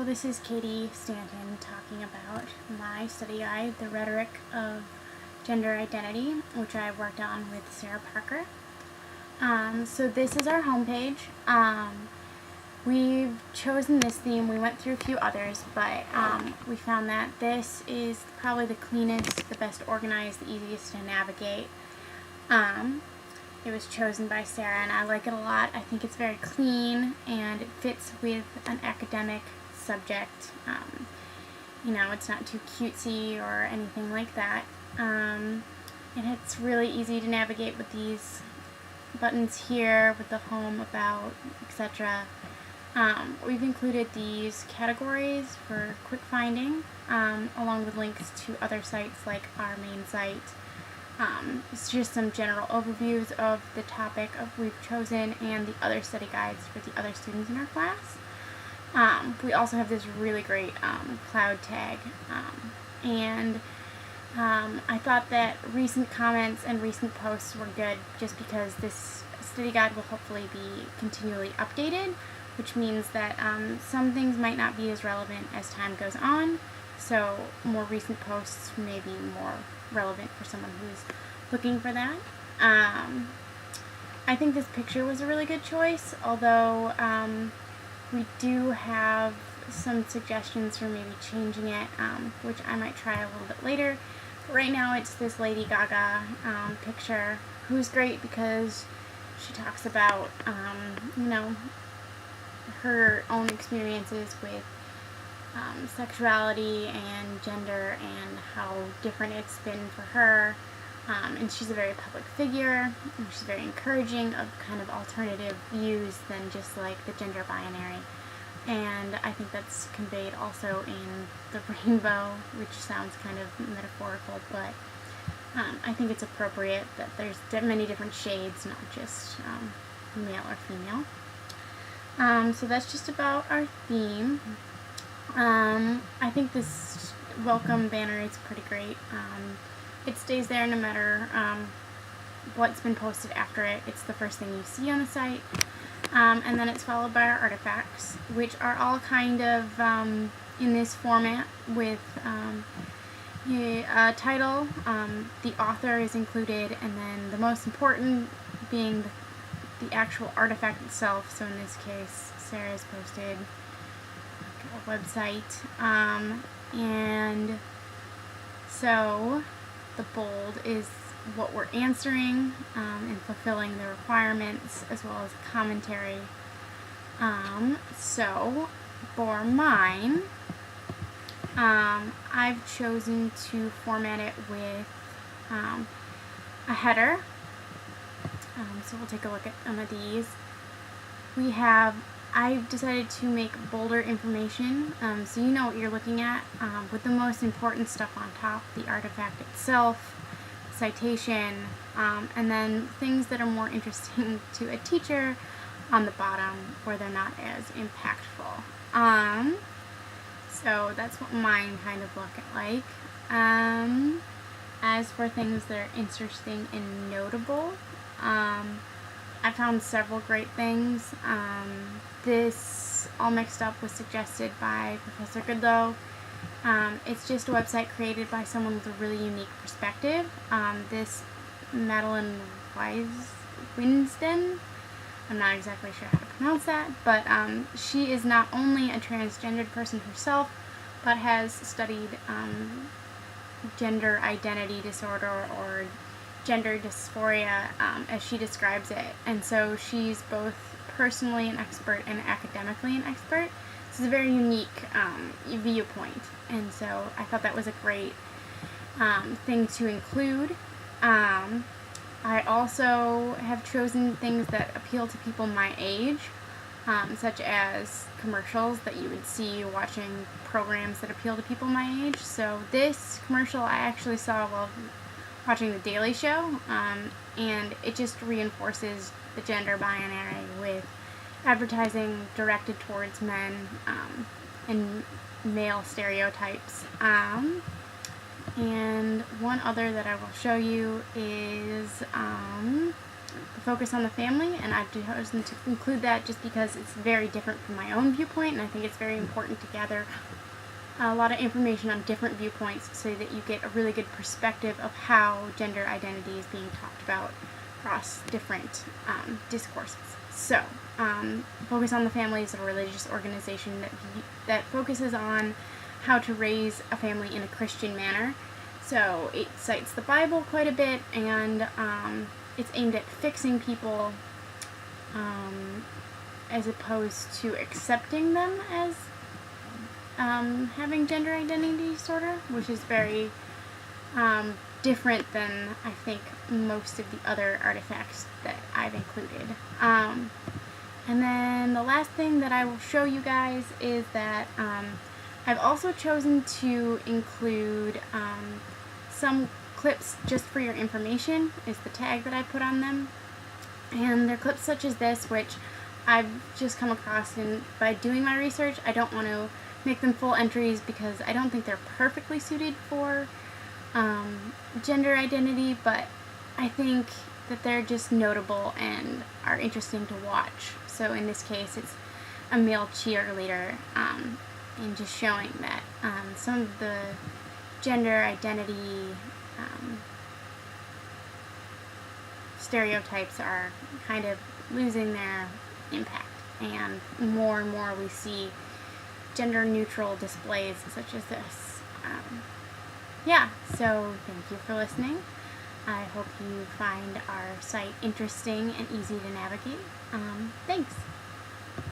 this is Katie Stanton talking about my study guide, The Rhetoric of Gender Identity, which I worked on with Sarah Parker. So this is our homepage. We've chosen this theme. We went through a few others, but we found that this is probably the cleanest, the best organized, the easiest to navigate. It was chosen by Sarah, and I like it a lot. I think it's very clean, and it fits with an academic subject. It's not too cutesy or anything like that. And it's really easy to navigate with these buttons here, with the home, about, etc. We've included these categories for quick finding, along with links to other sites like our main site. It's just some general overviews of the topic we've chosen and the other study guides for the other students in our class. We also have this really great cloud tag, and I thought that recent comments and recent posts were good just because this study guide will hopefully be continually updated, which means that some things might not be as relevant as time goes on, so more recent posts may be more relevant for someone who's looking for that. I think this picture was a really good choice, although we do have some suggestions for maybe changing it, which I might try a little bit later. But right now it's this Lady Gaga picture, who's great because she talks about her own experiences with sexuality and gender and how different it's been for her, and she's a very public figure, and she's very encouraging of kind of alternative views than just like the gender binary, and I think that's conveyed also in the rainbow, which sounds kind of metaphorical, but I think it's appropriate that there's many different shades, not just male or female. So that's just about our theme. I think this welcome banner is pretty great. It stays there no matter what's been posted after it. It's the first thing you see on the site. And then it's followed by our artifacts, which are all kind of in this format with a title. The author is included, and then the most important being the actual artifact itself. So in this case, Sarah's posted a website, and so the bold is what we're answering and fulfilling the requirements, as well as commentary. So for mine, I've chosen to format it with a header. So we'll take a look at some of these. I've decided to make bolder information, so you know what you're looking at, with the most important stuff on top, the artifact itself, citation, and then things that are more interesting to a teacher on the bottom where they're not as impactful. So that's what mine kind of look like. As for things that are interesting and notable, I found several great things. This All Mixed Up was suggested by Professor Goodlow. It's just a website created by someone with a really unique perspective. This Madeline Winston, I'm not exactly sure how to pronounce that, but she is not only a transgendered person herself, but has studied gender identity disorder or gender dysphoria, as she describes it, and so she's both personally an expert and academically an expert. This is a very unique viewpoint, and so I thought that was a great thing to include. I also have chosen things that appeal to people my age, such as commercials that you would see watching programs that appeal to people my age. So this commercial I actually saw while watching The Daily Show, and it just reinforces the gender binary with advertising directed towards men and male stereotypes. And one other that I will show you is the focus on the family, and I've chosen to include that just because it's very different from my own viewpoint, and I think it's very important to gather a lot of information on different viewpoints so that you get a really good perspective of how gender identity is being talked about across different discourses. So, Focus on the Family is a religious organization that focuses on how to raise a family in a Christian manner. So it cites the Bible quite a bit, and it's aimed at fixing people as opposed to accepting them as having gender identity disorder, which is very different than I think most of the other artifacts that I've included. And then the last thing that I will show you guys is that I've also chosen to include some clips just for your information, is the tag that I put on them. And they're clips such as this, which I've just come across, and by doing my research, I don't want to make them full entries because I don't think they're perfectly suited for gender identity, but I think that they're just notable and are interesting to watch. So in this case, it's a male cheerleader, and just showing that some of the gender identity stereotypes are kind of losing their impact, and more we see gender neutral displays such as this. Yeah, so thank you for listening. I hope you find our site interesting and easy to navigate. Thanks.